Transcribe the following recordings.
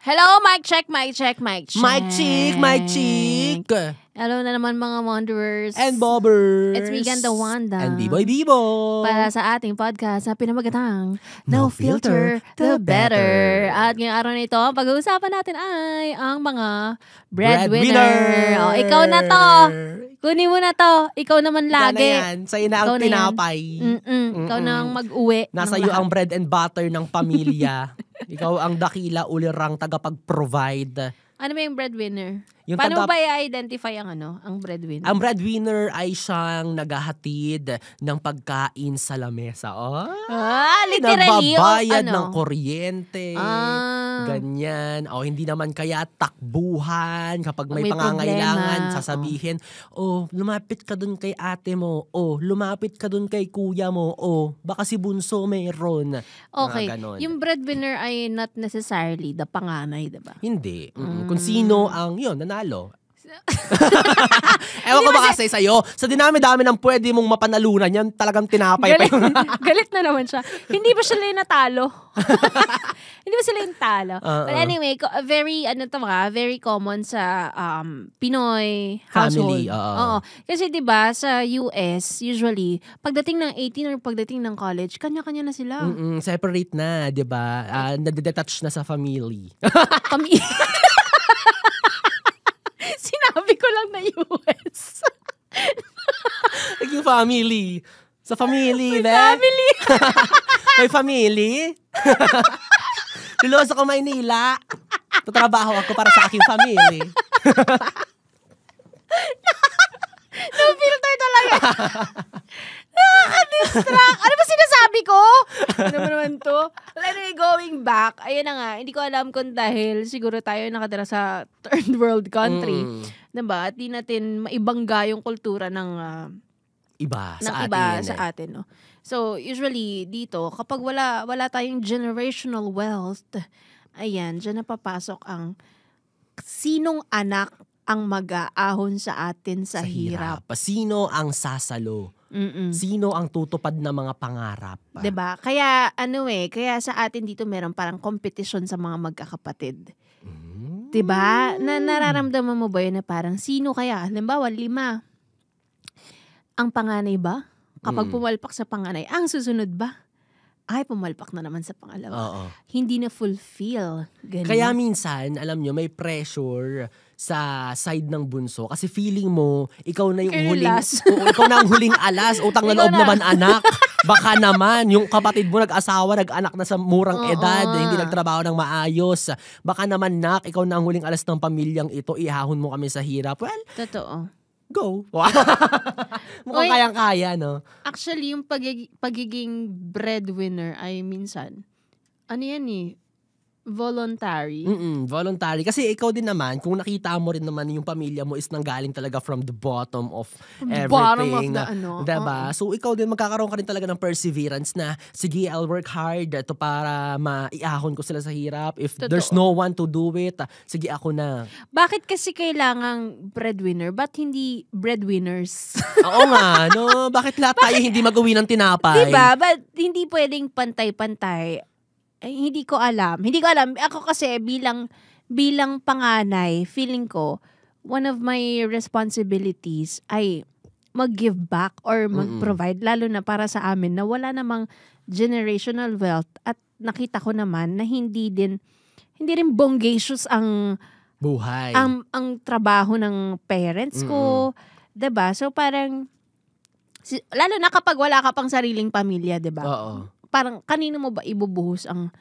Hello, mic check, mic check, mic check. Mic check, mic check. Hello na naman mga wanderers. And bobbers. It's Regan the Wanda. And B-Boy Bibo. Para sa ating podcast na pinamagatang No Filter, The Better. At ngayong araw na ito, ang pag-uusapan natin ay ang mga breadwinner. O, ikaw na to. Kunin mo na to. Ikaw naman lagi. Yan. Sa'yo na ang tinapay. Ikaw na ang mag-uwi. Nasa iyo ang bread and butter ng pamilya. Ikaw ang dakila ulirang tagapag-provide. Ano ba yung breadwinner? Yung Paano ba i-identify ang breadwinner? Ang breadwinner ay siyang naghahatid ng pagkain sa lamesa. Oh, literally. Nagbabayad ano? ng kuryente. Ganyan. O hindi naman kaya takbuhan kapag may pangangailangan. problema. Sasabihin, lumapit ka dun kay ate mo. Lumapit ka dun kay kuya mo. Baka si bunso mayroon. Okay. Mga ganon. Yung breadwinner ay not necessarily the panganay, diba? Hindi. Kung sino ang nanalo. Ewan ko ba kasi sa'yo, sa dinami-dami ng pwede mong mapanalunan yan, talagang tinapay pa yung... Galit na naman siya. Hindi ba sila yung natalo? Hindi ba sila yung talo? But anyway, very common sa Pinoy household. Family, Oo. Kasi diba, sa US, usually, pagdating ng 18 or pagdating ng college, kanya-kanya na sila. Separate na, di ba? Nadedetach na sa family. Sinabi ko lang na US. Naging family. Sa family, May family. May family. Luloso ko Maynila. Tatrabaho ako para sa aking family. No filter talaga. Nakaka-distract. Ano ba sinasabi ko? Ano ba naman to? Well, anyway, going back, ayun na nga, hindi ko alam kung dahil siguro tayo nakatira sa third world country. Diba? At di natin maibangga yung kultura ng iba sa atin. No? So, usually dito, kapag wala tayong generational wealth, ayan, dyan napapasok ang sinong anak ang mag-aahon sa atin sa hirap. Sino ang sasalo? Sino ang tutupad na mga pangarap? Diba? Kaya kaya sa atin dito meron parang competition sa mga magkakapatid. Diba? Nararamdaman mo ba yun na parang sino kaya? Halimbawa, 5. Ang panganay ba? Kapag pumalpak sa panganay, ang susunod ba? Ay, pumalpak na naman sa pangalawa. Hindi na fulfill. Ganun. Kaya minsan, alam nyo, may pressure sa side ng bunso kasi feeling mo, ikaw na yung huling ikaw na ang huling alas, utang na loob naman anak. Baka naman, yung kapatid mo nag-asawa, nag-anak na sa murang edad, hindi nagtrabaho ng maayos. Baka naman ikaw na ang huling alas ng pamilyang ito, ihahon mo kami sa hirap. Well, totoo. Go. Mukhang kayang-kaya, no? Actually, yung pagiging breadwinner ay minsan, voluntary. Voluntary. Kasi ikaw din naman, kung nakita mo rin naman yung pamilya mo is nanggaling talaga from the bottom of everything. Bottom of the Diba? So ikaw din, magkakaroon ka rin talaga ng perseverance na, sige, I'll work hard to para maiahon ko sila sa hirap. If there's no one to do it, sige, ako na. Bakit kasi kailangang breadwinner? Ba't hindi breadwinners? Oo nga, no? Bakit lahat tayo hindi mag-uwi ng tinapay? Diba? Ba't hindi pwedeng pantay-pantay? Ay, hindi ko alam. Ako kasi bilang panganay, feeling ko, one of my responsibilities ay mag-give back or mag-provide, lalo na para sa amin na wala namang generational wealth at nakita ko naman na hindi rin bongacious ang buhay. Ang trabaho ng parents ko. 'Di ba? So parang lalo na kapag wala ka pang sariling pamilya, 'di ba? Oo. Parang kanino mo ba ibubuhos ang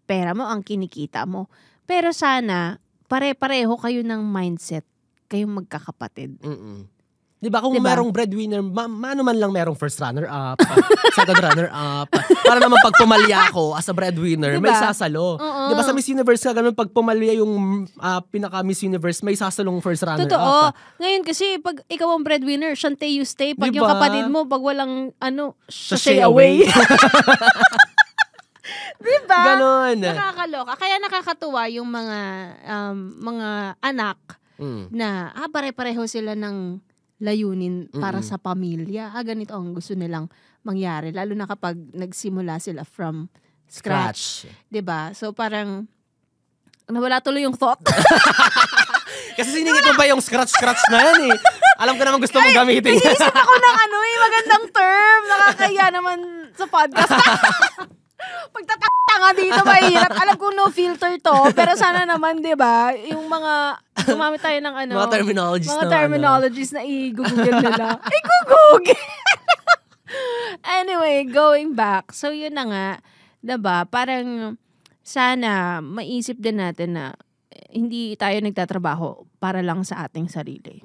pera mo, ang kinikita mo. Pero sana, pare-pareho kayo ng mindset, kayong magkakapatid. Diba kung merong breadwinner, mano man lang merong first runner-up, second runner-up. Para naman pag pumalya ako as a breadwinner, may sasalo. Diba sa Miss Universe ka, ganun pag pumalya yung pinaka Miss Universe, may sasalong first runner-up. Totoo. Ngayon kasi, pag ikaw ang breadwinner, shantay you stay. Pag yung kapatid mo, pag walang, sashay away. Diba? Ganon. Nakakaloka. Kaya nakakatuwa yung mga anak na pare-pareho sila ng layunin para sa pamilya. Ganito ang gusto nilang mangyari. Lalo na kapag nagsimula sila from scratch. 'Di ba? So parang Nawala tuloy yung thought. Kasi siningit mo ba yung scratch na yan eh. Alam ko naman gusto mong gamitin. Naisip ako ng magandang term. Nakakaya naman sa podcast. Pagtataka nga dito, mahirap. Alam ko no filter to. Pero sana naman, di ba, yung mga, gumamit tayo ng mga terminologies na i-google nila. I-google! Anyway, going back. So, yun na nga, diba, parang sana maisip din natin na hindi tayo nagtatrabaho para lang sa ating sarili.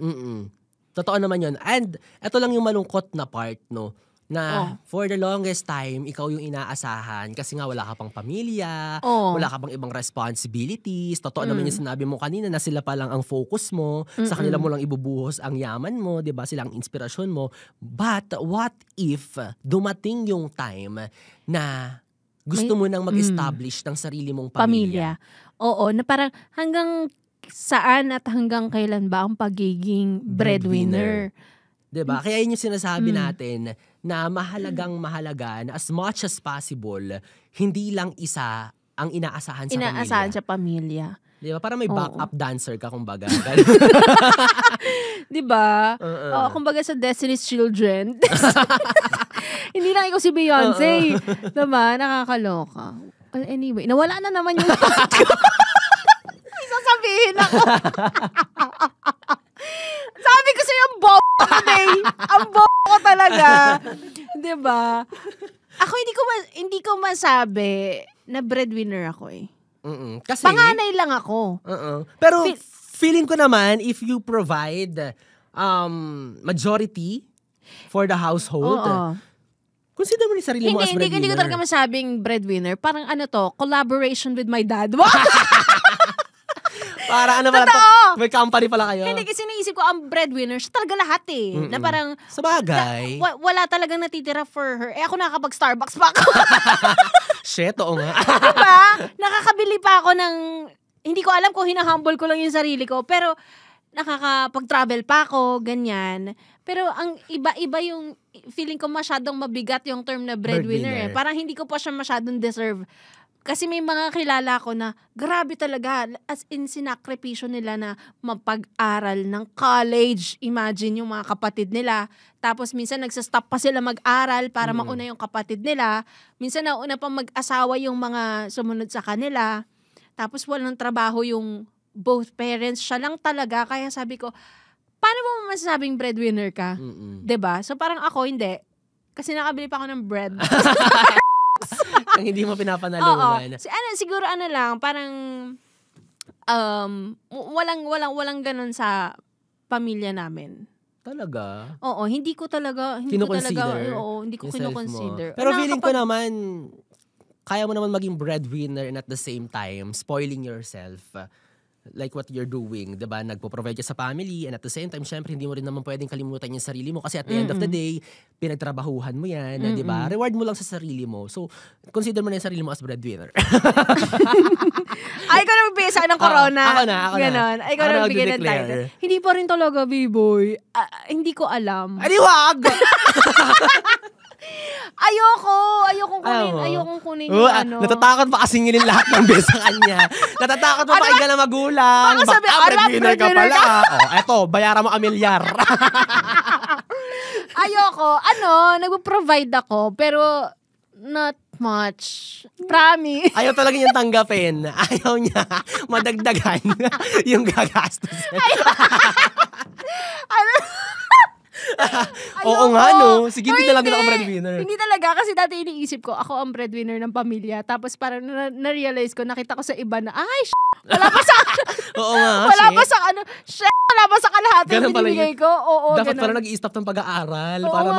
Totoo naman yun. And ito lang yung malungkot na part, no? Na for the longest time, ikaw yung inaasahan kasi nga wala ka pang pamilya, wala ka pang ibang responsibilities. Totoo naman yung sinabi mo kanina na sila pa lang ang focus mo, sa kanila mo lang ibubuhos ang yaman mo, 'di ba? Sila ang inspirasyon mo. But what if dumating yung time na gusto mo nang mag-establish ng sarili mong pamilya? Oo, na parang hanggang saan at hanggang kailan ba ang pagiging breadwinner? Diba? Kaya yun yung sinasabi natin na mahalaga na as much as possible, hindi lang isa ang inaasahan sa pamilya. Inaasahan sa pamilya. Diba? Para may backup dancer ka, kumbaga. Diba? Kumbaga sa Destiny's Children. Hindi lang ikaw si Beyonce. Diba? Nakakaloka. Well, anyway, nawala na naman yung thought ko. Sasabihin ako. Sabi ko sa'yo, ang bobo today. Ang bobo ko talaga. Diba? Ako hindi ko masabi na breadwinner ako eh. Kasi panganay lang ako. Pero feeling ko naman, if you provide majority for the household, consider mo ni sarili mo as breadwinner. Hindi ko talaga masabing breadwinner. Parang collaboration with my dad. Para ano pala to? May company pala kayo. Hindi kasi naisip ko ang breadwinner, siya talaga lahat eh. Na parang sa bagay. Wala talagang natitira for her. Eh ako nakakapag-Starbucks pa ako. Shit, oo nga. Diba? Nakakabili pa ako ng, hindi ko alam kung hinahumble ko lang yung sarili ko, pero nakakapag-travel pa ako, ganyan. Pero ang iba yung, feeling ko masyadong mabigat yung term na breadwinner. Parang hindi ko pa siya masyadong deserve. Kasi may mga kilala ko na grabe talaga, as in sinakripisyo nila na mapag-aral ng college. Imagine yung mga kapatid nila. Tapos minsan nagsastop pa sila mag-aral para mauna yung kapatid nila. Minsan nauna pa mag-asawa yung mga sumunod sa kanila. Tapos walang trabaho yung both parents. Siya lang talaga. Kaya sabi ko, paano mo masasabing breadwinner ka? 'Di ba? So parang ako hindi. Kasi nakabili pa ako ng bread. Ang hindi mo pinapanalunan. Siguro lang, parang walang ganun sa pamilya namin. Talaga? Oo, hindi ko talaga kino-consider. Pero feeling ko naman, kaya mo naman maging breadwinner and at the same time, spoiling yourself. Like what you're doing, diba? Nagpo-provide ka sa family and at the same time, syempre, hindi mo rin naman pwedeng kalimutan yung sarili mo kasi at the end of the day, pinagtrabahuhan mo yan, diba? Reward mo lang sa sarili mo. So, consider mo na yung sarili mo as breadwinner. Ay, ikaw na magbigay sa ng corona. Ako na. Ganon. Ay, ikaw na magbigay ng title. Hindi pa rin talaga, B-boy. Hindi ko alam. Ay, wag! Ayokong kunin yung Natatakot pa kasingilin lahat ng bes sa kanya. Natatakot pa pakinggan ng magulang. Baka sabi, breadwinner ka pala. Eto, bayaran mo $1,000,000. Ayoko. Nagpo-provide ako, pero not much. Promise. Ayaw talaga niyang tanggapin. Ayaw niya madagdagan yung gagastos. Oo nga, no? Sige, hindi talaga ako breadwinner. Hindi talaga, kasi dati iniisip ko, ako ang breadwinner ng pamilya. Tapos parang na-realize ko, nakita ko sa iba na, wala pa sa, oo nga, wala pa sa kalahati yung binibigay ko. Oo, dapat pala nag-i-stop ng pag-aaral. Oo, para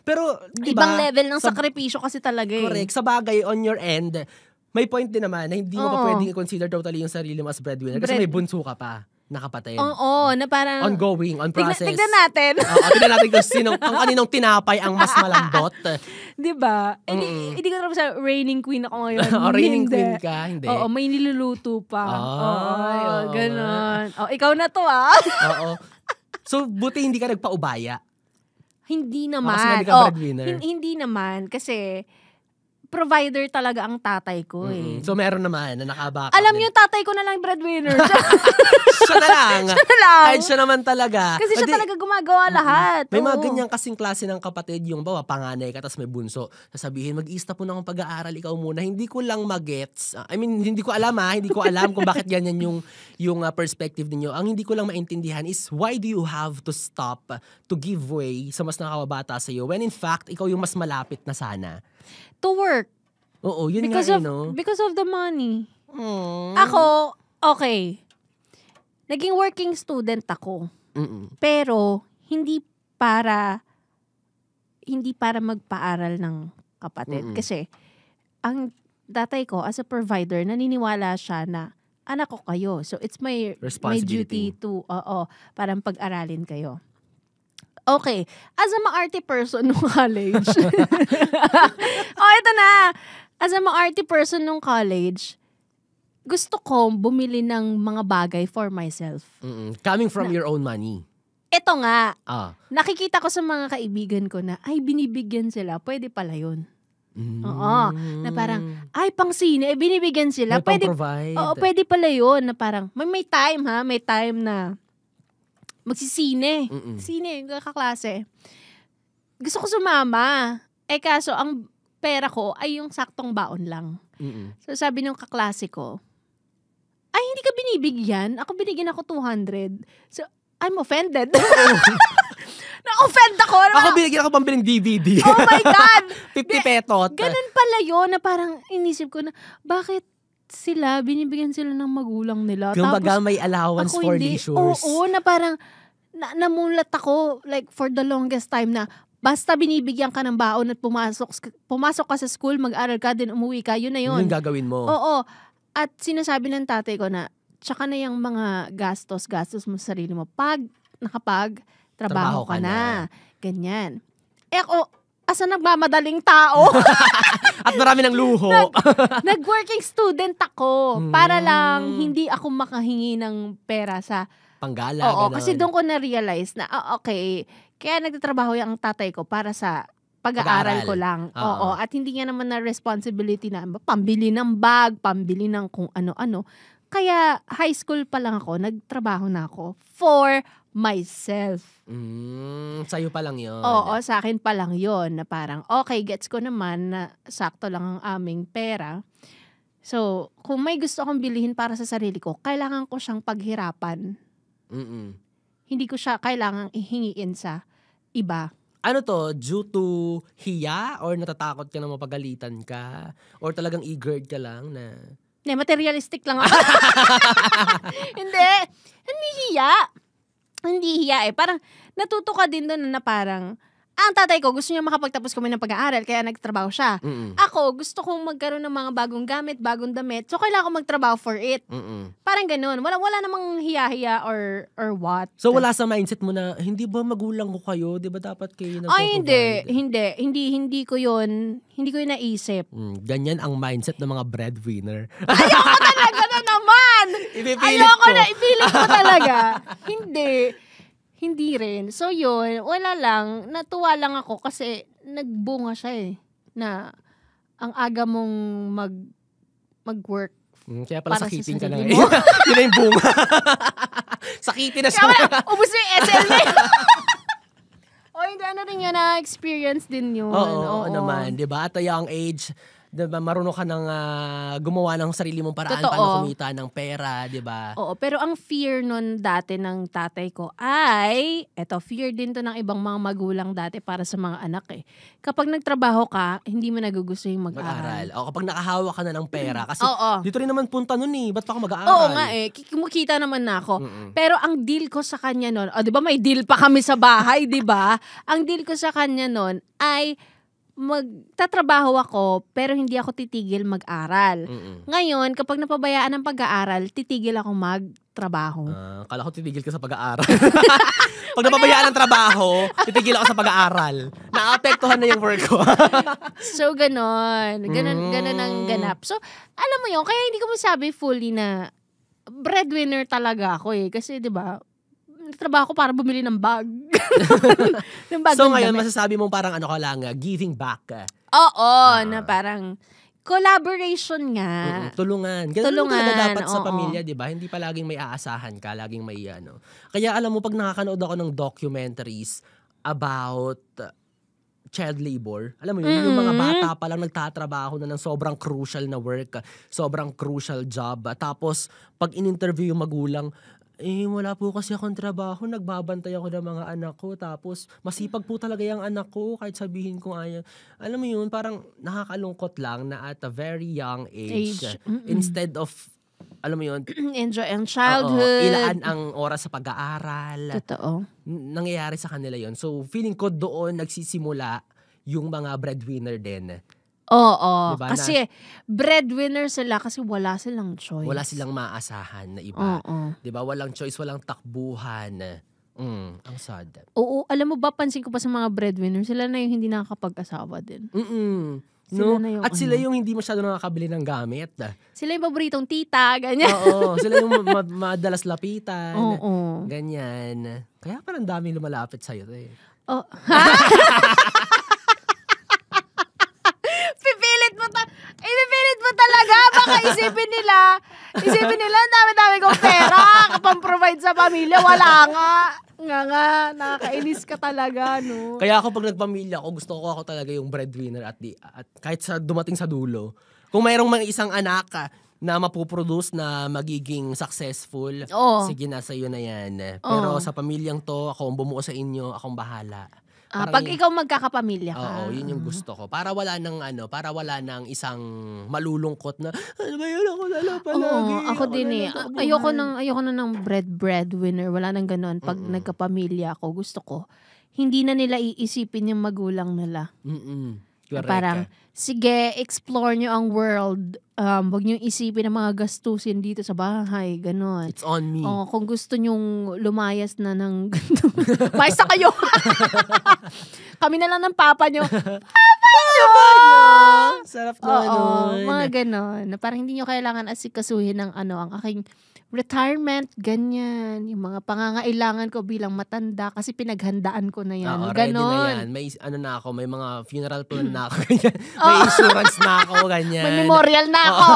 pero, diba? Ibang level ng sakripisyo kasi talaga eh. Correct. Sa bagay, on your end, may point din naman na hindi mo pa pwedeng i-consider totally yung sarili mo as breadwinner kasi may bunso ka pa. Nakapatid. Oo, na parang ongoing, on process. Tignan natin. Tignan natin kung kaninong tinapay ang mas malambot. Diba? Hindi ko naman sa reigning queen ako ngayon. Reigning queen ka? Hindi. Oo, may niluluto pa. Oo, ganon. Ikaw na to Oo. So, buti hindi ka nagpaubaya? Hindi naman. Kasi hindi ka breadwinner? Hindi naman. Kasi, provider talaga ang tatay ko eh. So meron naman na nakabackup. Alam niyo, tatay ko na lang breadwinner. Siya na lang. Siya na lang. Kahit siya naman talaga. Kasi siya talaga gumagawa lahat. May mga ganyang kasing klase ng kapatid, yung bawa, panganay ka, tapos may bunso. Sasabihin, mag-i-stop po na akong pag-aaral, ikaw muna. Hindi ko lang magets. I mean, hindi ko alam hindi ko alam kung bakit ganyan yung perspective ninyo. Ang hindi ko lang maintindihan is, why do you have to stop to give way sa mas nakakabata sa'yo when in fact, ikaw yung mas malapit na sana? To work. Oo, yun because nga of, Because of the money. Aww. Ako, okay. Naging working student ako. Pero, hindi para magpaaral ng kapatid. Kasi, ang tatay ko, as a provider, naniniwala siya na anak ko kayo. So, it's my duty to, parang pag-aralin kayo. Okay. As a maarte person nung college. Ito na. As a maarte person nung college, gusto ko bumili ng mga bagay for myself. Coming from your own money. Ito nga. Nakikita ko sa mga kaibigan ko na, ay, binibigyan sila. Pwede pala yun. Oo. Na parang, ay, pang sine, binibigyan sila. May pang-provide. Oo, pwede pala yun. Na parang, may time may time na magsisine. Sine, kaklase. Gusto ko sumama. Kaso, ang pera ko ay yung saktong baon lang. So, sabi ng kaklase ko, ay, hindi ka binibigyan. Binigyan ako 200. So, I'm offended. Na-offend ako. Ako binigyan ako pambiling DVD. Oh my God! 50 petot. Ganun pala yun na parang inisip ko na, bakit sila, binibigyan sila ng magulang nila. Kumbaga may allowance for leisures. Oo, na parang namulat ako like for the longest time na basta binibigyan ka ng baon at pumasok ka sa school, mag-aral ka, din umuwi ka, yun na yun. Yun yung gagawin mo. Oo. At sinasabi ng tatay ko na, tsaka na yung mga gastos mo sa sarili mo pag nakapag-trabaho ka na. Ganyan. Ako, asa nagmamadaling tao. At marami ng luho. Nag-working student ako para lang hindi ako makahingi ng pera sa panggala. Oo, kasi doon ko na-realize na, okay, kaya nagtatrabaho yung tatay ko para sa pag-aaral ko lang. Oo, at hindi niya naman na responsibility na pambili ng bag, pambili ng kung ano-ano. Kaya high school pa lang ako, nagtrabaho na ako for myself. Sa'yo pa lang yun. Oo, sa akin pa lang yun. Na parang, okay, gets ko naman na sakto lang ang aming pera. So, kung may gusto akong bilhin para sa sarili ko, kailangan ko siyang paghirapan. Hindi ko siya kailangang ihingiin sa iba. Ano to? Due to hiya? Or natatakot ka na mapagalitan ka? Or talagang eager ka lang na... Hindi, materialistic lang ako. Hindi hiya eh. Parang natuto ka din doon na parang, ang tatay ko gusto niya makapagtapos kami ng pag-aaral kaya nagtrabaho siya. Ako, gusto kong magkaroon ng mga bagong gamit, bagong damit. So, kailangan ko magtrabaho for it. Parang ganun. Wala namang hiya-hiya or what. So, wala sa mindset mo na, hindi ba magulang ko kayo? Di ba dapat kayo nagpo-provide? Hindi ko yun naisip. Ganyan ang mindset ng mga breadwinner. Ayoko talaga na naman! Ipipilit ko talaga. Hindi rin. So yun, wala lang. Natuwa lang ako kasi nagbunga siya na ang aga mong mag-work. Kaya pala sakitin ka na ngayon. Yun na yung bunga. Sakitin na siya. Ubus na yung SL na yun. Hindi, ano rin yun na-experience din yun. Oo naman. Diba? At a young age, diba, marunong ka nang gumawa ng sarili mong paraan paano kumita ng pera, diba? Oo, pero ang fear nun dati ng tatay ko ay, fear din to ng ibang mga magulang dati para sa mga anak eh. Kapag nagtrabaho ka, hindi mo nagugusto yung mag-aaral. O kapag nakahawa ka na ng pera, kasi dito rin naman punta nun eh, ba't pa ako mag-aaral? Oo nga eh, kumikita naman na ako. Pero ang deal ko sa kanya nun, diba may deal pa kami sa bahay, diba? Ang deal ko sa kanya nun ay, magtatrabaho ako pero hindi ako titigil mag-aral. Ngayon, kapag napabayaan ng pag-aaral, titigil ako magtrabaho. Kala ko titigil ka sa pag-aaral. Pag napabayaan ng trabaho, titigil ako sa pag-aaral. Naapektuhan na yung work ko. So, ganon ang ganap. So, alam mo yun, kaya hindi ko masabi fully na breadwinner talaga ako eh. Kasi, di ba, trabaho ko para bumili ng bag. So ngayon, masasabi mong parang ano ka lang, giving back. Na parang collaboration nga. Tulungan. Ganun talaga dapat sa pamilya, di ba? Hindi pa laging may aasahan ka, laging may ano. Kaya alam mo, pag nakakanood ako ng documentaries about child labor, alam mo yun, yung mga bata pa lang nagtatrabaho na ng sobrang crucial na work, sobrang crucial job. Tapos, pag in-interview yung magulang, wala po kasi akong trabaho, nagbabantay ako ng mga anak ko, tapos masipag po talaga yung anak ko, kahit sabihin ko ayaw. Alam mo yun, parang nakakalungkot lang na at a very young age. Instead of, alam mo yun, enjoy ang childhood. Ilaan ang oras sa pag-aaral. Totoo. Nangyayari sa kanila yon. So, feeling ko doon nagsisimula yung mga breadwinner din. Oo. Diba? Kasi breadwinner sila kasi wala silang choice. Wala silang maaasahan na iba. Diba? Walang choice, walang takbuhan. Ang sad. Oo. Alam mo ba, pansin ko pa sa mga breadwinner, sila na yung hindi nakakapag-asawa din. Sila no? At sila yung hindi masyado nakakabili ng gamit. Sila yung paboritong tita, ganyan. Oo. Sila yung madalas lapitan. Oo. Ganyan. Kaya parang daming lumalapit sa'yo. Oh. Ipipilit mo talaga. Baka isipin nila, ang dami-dami kong pera kapag-provide sa pamilya. Wala nga. Nakakainis ka talaga, no? Kaya ako pag nagpamilya ako, gusto ko ako talaga yung breadwinner at kahit sa dumating sa dulo. Kung mayroong mga isang anak na mapuproduce na magiging successful, sige na, sa'yo na yan. Pero sa pamilyang to, ako ang bumuo sa inyo, akong bahala. Pag ikaw magkakapamilya ka. Oo, yun yung gusto ko. Para wala nang isang malulungkot na, ano ba yun, ako lalo palagi. Ako din Ayoko na ng breadwinner. Wala nang ganun. Pag nagkapamilya ako, gusto ko, hindi na nila iisipin yung magulang nila. Correct. Parang, sige, explore nyo ang world. Huwag nyo isipin ang mga gastusin dito sa bahay. Ganon. It's on me. Kung gusto nyong lumayas na ng mayas na kayo. Kami na lang ng papa nyo. Papa nyo! Sarap naman. Mga ganon. Parang hindi nyo kailangan asikasuhin ng ang aking retirement, ganyan. Yung mga pangangailangan ko bilang matanda kasi pinaghandaan ko na yan. Ready na yan. May may mga funeral plan na ako. Ganyan. May insurance na ako, ganyan. May memorial na ako.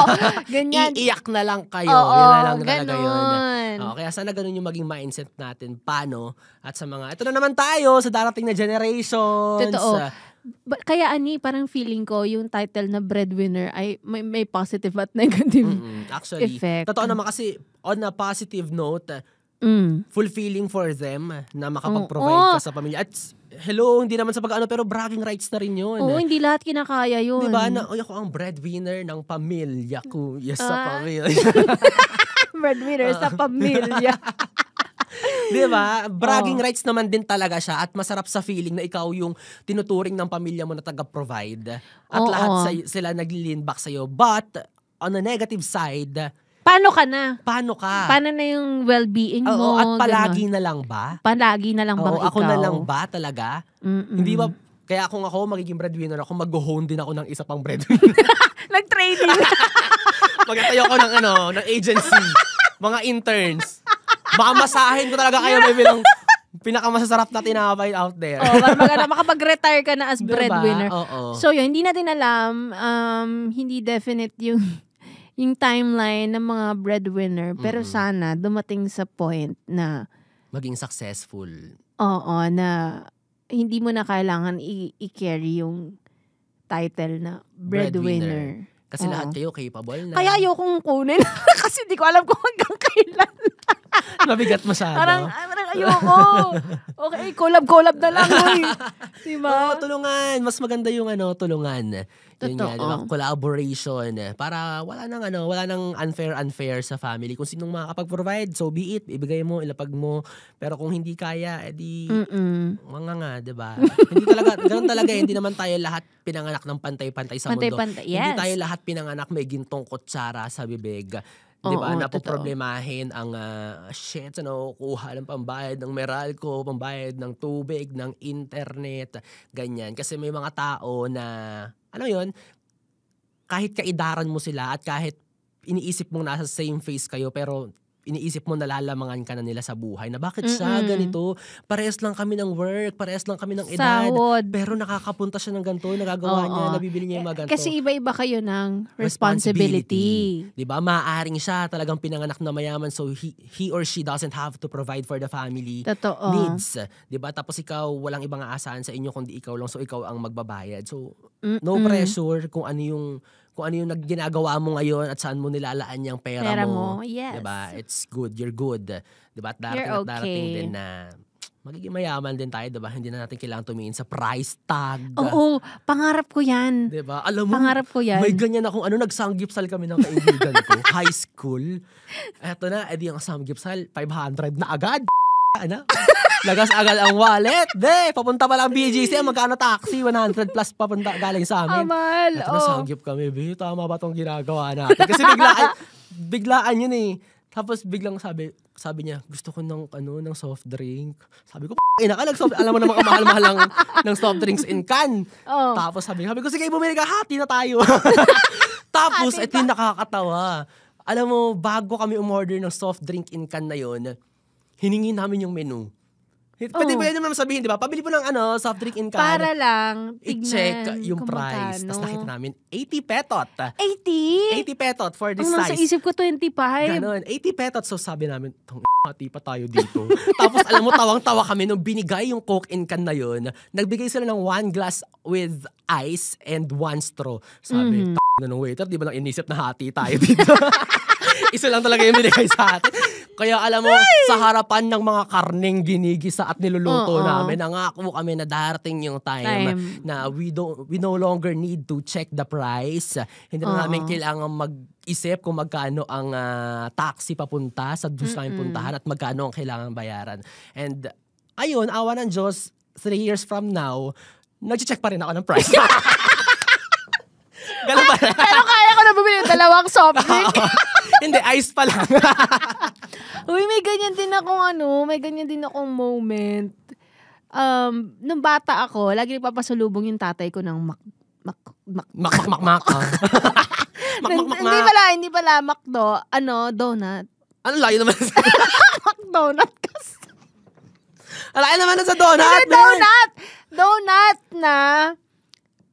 Ganyan. Iiyak na lang kayo. Yun na lang talaga yun. Kaya sana ganun yung maging mindset natin. Paano? At sa mga, ito na naman tayo sa darating na generations. Totoo. Kaya parang feeling ko yung title na breadwinner ay may positive at negative actually, effect. Totoo naman kasi on a positive note, fulfilling for them na makapag-provide ka sa pamilya. At hello, hindi naman sa pero bragging rights na rin yun. Oo, hindi lahat kinakaya yun. Diba? Ako ang breadwinner ng pamilya ko. Yes, sa pamilya. Breadwinner sa pamilya. Diba? Bragging rights naman din talaga siya at masarap sa feeling na ikaw yung tinuturing ng pamilya mo na taga-provide at lahat sila nagli-lean back sa'yo. But, on a negative side, paano ka na? Paano ka? Paano na yung well-being mo? At palagi na lang ba? Palagi na lang ba ikaw? Ako na lang ba talaga? Hindi ba? Kaya kung ako magiging breadwinner ako, mag-hone din ako ng isa pang breadwinner. Nag-training. Magtatayo ako ng agency. Mga interns. Baka masahin ko talaga kayo may bilang pinakamasasarap na tinapay out there. Makapag-retire ka na as breadwinner. So yun, hindi natin alam, hindi definite yung timeline ng mga breadwinner. Pero sana dumating sa point na maging successful. Na hindi mo na kailangan i-carry yung title na breadwinner. Kasi lahat kayo capable na. Kaya ayokong kunin. Kasi di ko alam kung hanggang kailan. Mabigat masyado. Parang ayoko. Okay, collab na lang. Diba? Tulungan. Mas maganda yung tulungan. Yun nga, diba? Collaboration. Para wala nang unfair sa family. Kung sinong makakapag-provide, so be it. Ibigay mo, ilapag mo. Pero kung hindi kaya, edi mga nga, diba? Hindi talaga, ganun talaga. Hindi naman tayo lahat pinanganak ng pantay-pantay sa mundo. Yes. Hindi tayo lahat pinanganak may gintong kutsara sa bibig. Diba? Napoproblemahin ang kuha ng pambayad ng Meralco, pambayad ng tubig, ng internet, ganyan. Kasi may mga tao na, kahit kaidaran mo sila at kahit iniisip mong nasa same phase kayo, pero iniisip mo nalalamangan ka na nila sa buhay na bakit siya ganito, parehas lang kami ng work, parehas lang kami ng edad, Sahod. pero nakakapunta siya ng ganito, nagagawa niya, nabibili niya yung mga ganito. Kasi iba-iba kayo ng responsibility. Diba? Maaaring siya talagang pinanganak na mayaman, so he or she doesn't have to provide for the family Totoo. needs. Diba? Tapos ikaw, walang ibang aasahan sa inyo kundi ikaw lang, so ikaw ang magbabayad. So, no pressure kung ano yung ginagawa mo ngayon at saan mo nilalaan yung pera mo. Yes. Diba? It's good. You're good. Diba? At darating at darating din na magiging mayaman din tayo, diba? Hindi na natin kailangan tumingin sa price tag. Oo, pangarap ko yan. Diba? Alam mo, pangarap ko yan. may ganyan akong nagsanggipsal kami ng kaibigan ko. High school. Eto na, edi ang sanggipsal, 500 na agad. Lagas agad ang wallet. Papunta pa lang BGC, magkano taxi? 100 plus papunta galing sa amin. Amal. Eto na, sanggip kami. Tama ba tong ginagawa natin? Kasi biglaan yun eh. Tapos biglang sabi niya, gusto ko ng soft drink. Sabi ko, alam mo naman ang mahal-mahal ng soft drinks in can. Oh. Tapos sabi ko, sige, bumili ka, hati na tayo. Tapos, ito yung nakakatawa. Alam mo, bago kami umorder ng soft drink in can na yun, hiningi namin yung menu. Pwede naman sabihin, di ba? Pabili po ng soft drink in can. Para lang, tignan i-check yung price. Tapos nakita namin, 80 petot. 80? 80 petot for this size. size. Nasa isip ko, 25. Ganon, 80 petot. So sabi namin, hati pa tayo dito. Tapos alam mo, tawang-tawa kami nung binigay yung Coke in can na yun. Nagbigay sila ng 1 glass with ice and 1 straw. Sabi, nung waiter, di ba lang inisip na hati tayo dito? Isa lang talaga yung binigay sa atin. Kaya alam mo, sa harapan ng mga karneng ginigisa at niluluto namin, nangako kami na darating yung time na we no longer need to check the price. Hindi na namin kailangan mag-isip kung magkano ang taxi papunta sa gusto namin puntahan at magkano ang kailangan bayaran. And ayun, awa ng Diyos, 3 years from now, nag-check pa rin ako ng price. Ganun ba? Pero kaya ko na bumili ng 2 soft drink. Hindi, ice pa lang. Uy, may ganyan din akong moment. Nung bata ako, lagi nagpapasalubong yung tatay ko ng Hindi pala McDo, donut. Ano layo naman sa McDonut kasi. Layo naman sa donut. Donut na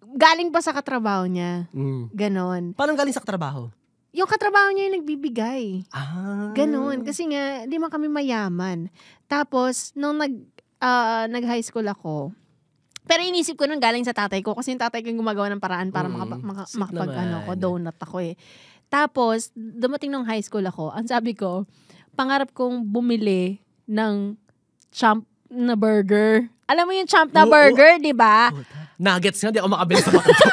galing pa sa katrabaho niya. Ganon. Paano galing sa katrabaho? Yung katrabaho niya yung nagbibigay. Ganon. Kasi nga, di man kami mayaman. Tapos, nung nag-high school ako, pero inisip ko nung galing sa tatay ko kasi yung tatay ko yung gumagawa ng paraan para donut ako eh. Tapos, dumating nung high school ako, ang sabi ko, pangarap kong bumili ng Champ na burger. Alam mo yung Champ na burger, di ba? Nuggets nga, di ako makabili sa McDo.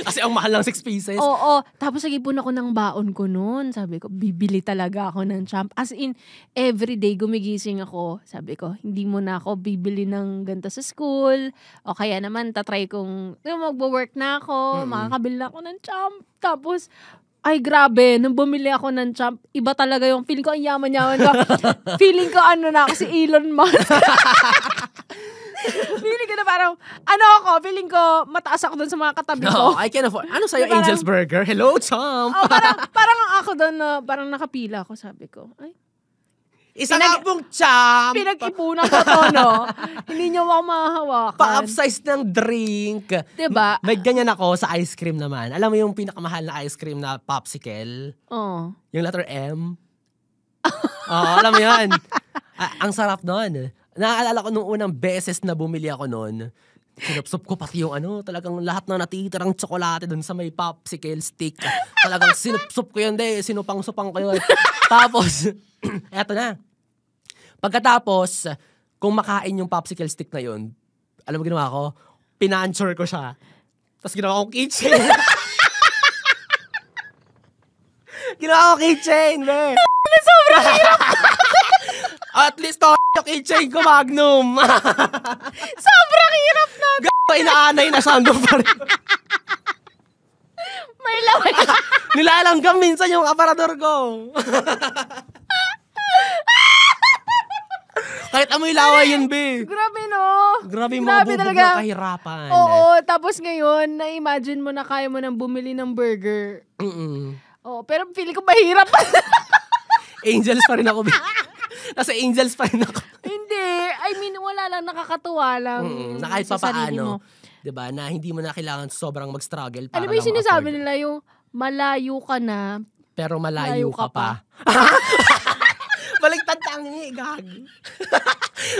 Kasi ang mahal lang 6 pieces. Oo. Tapos nag-ipon ako ng baon ko noon. Sabi ko, bibili talaga ako ng Champ. As in, everyday gumigising ako. Sabi ko, hindi mo na ako bibili ng ganito sa school. O kaya naman, tatry kong magwo-work na ako. Makakabili na ako ng Champ. Tapos, ay grabe, nung bumili ako ng Champ, iba talaga yung feeling ko, ang yaman-yaman ko. Feeling ko na ako si Elon Musk. Feeling ko na parang, feeling ko mataas ako dun sa mga katabi ko. No, I can afford. Ano sa'yo, Angel's Burger? Hello, Champ! Parang ako dun na, parang nakapila ako, sabi ko. Ay, isa nga pong Champ! Pinag-ipunan ko to, no? Hindi niyo ako mahahawakan. Pa-upsize ng drink. Diba? May ganyan ako sa ice cream naman. Alam mo yung pinakamahal na ice cream na popsicle? Oo. Yung letter M? Alam mo yan. Ang sarap nun. Naaalala ko nung unang beses na bumili ako nun, sinupsup ko pati yung talagang lahat ng natitirang tsokolate dun sa may popsicle stick. Talagang sinupsup ko yun, sinupang-supang ko yun. Tapos, eto na. Pagkatapos, kung makain yung popsicle stick na yun, alam mo ginawa ko? Pinansure ko siya. Tapos ginawa ko keychain. Ginawa ko keychain, be. Sobrang hirap. At least yung keychain ko, Magnum. Sobrang hirap na. Inaanay na sando pa rin. May laway. Nilalanggam minsan yung aparador ko. Kahit amoy laway yun, be. Grabe, no? Grabe mabubog na kahirapan. Oo, tapos ngayon, na-imagine mo na kaya mo nang bumili ng burger. Oo, pero feeling ko mahirap. Angels pa rin ako. Nasa angels pa rin ako. Hindi. I mean, wala lang, nakakatuwa lang. Na kahit sa sarili papaano, mo. 'di ba, na hindi mo na kailangan sobrang mag-struggle para Ano ba yung lang sinasabi ma-afford. nila yung malayo ka na, Pero malayo ka pa. Baliktad tangi, gag.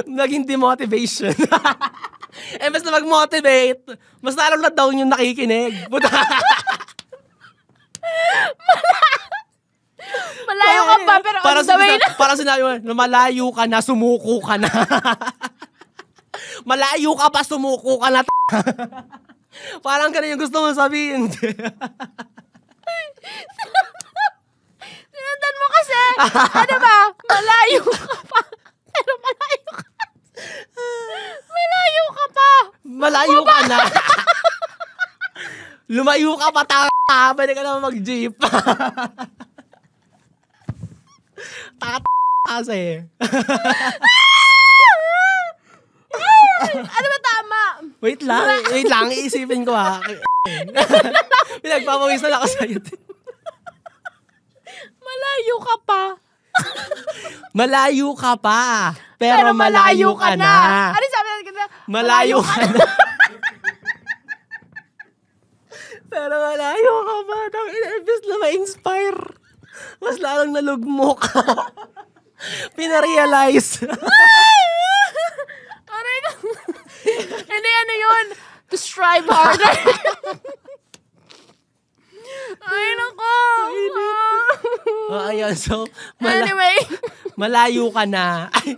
Naging demotivation. Mas na mag-motivate, mas lalo na down yung nakikinig. malayo ka pa, pero on the way na. Parang sinabi mo, na malayo ka na, sumuko ka na. Malayo ka pa, sumuko ka na. Parang ganun yung gusto mo sabihin. Sinundan mo kasi, ano ba, malayo ka pa, pero malayo ka. Malayo ka pa. Malayo ka na. Lumayo ka pa, pwede ka naman mag-jeep. Kasi. Ano ba tama? Wait lang, iisipin ko ha. Pinagpapawis na lang ako sa'yo. Malayo ka pa. Malayo ka pa, pero malayo ka na. Ano sabi natin? Malayo ka na. Pero malayo ka pa. Imbes na ma-inspire, mas lalong nalugmok. Pinarealize. Aray na. Hindi, ano yun? To strive harder. Ay, nako. Ayun, so, Anyway. malayo ka na. Ay,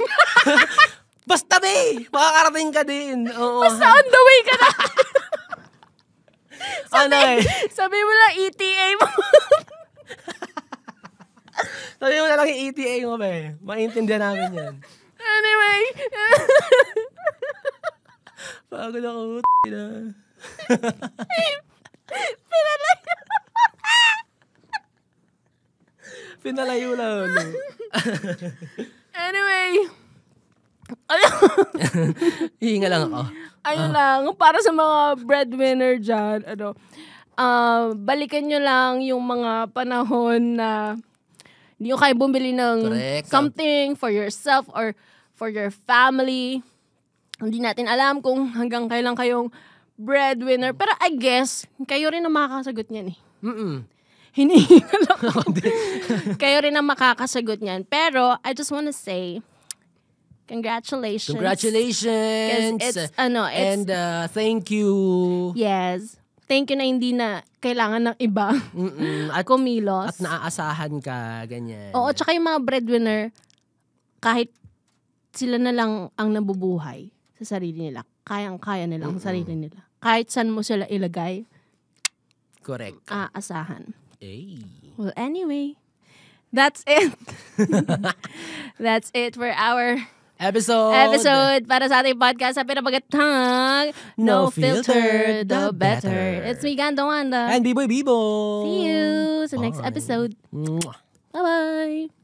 basta be, makakarating ka din. Oo. Basta on the way ka na. Sabi mo lang ETA mo. Sabi mo na lang yung ETA mo, be. Maintindihan namin yan. Anyway. Pagod ako, na. Pinalayo lang. Anyway. Hihinga lang ako. Ayun lang, para sa mga breadwinner dyan, balikan nyo lang yung mga panahon na hindi nyo kayo bumili ng Correct. something for yourself or for your family. Hindi natin alam kung hanggang kailan kayong breadwinner. Pero I guess, kayo rin ang makakasagot niyan eh. Hinihinga lang ako. Kayo rin ang makakasagot niyan. Pero, I just wanna say, congratulations. Congratulations. It's, and thank you. yes. Thank you na hindi na kailangan ng iba At kumilos. At naaasahan ka, ganyan. Oo, tsaka yung mga breadwinner, kahit sila na lang ang nabubuhay sa sarili nila, kayang-kaya nila ang sarili nila. Kahit saan mo sila ilagay, Correct. aasahan. Ay. Well, anyway, that's it. That's it for our episode para sa ating podcast sa pinapagatang No Filter, The Better. It's me, Ganda Wanda. And B-Boy Bibo. See you sa next Bye. episode. Mwah. Bye-bye.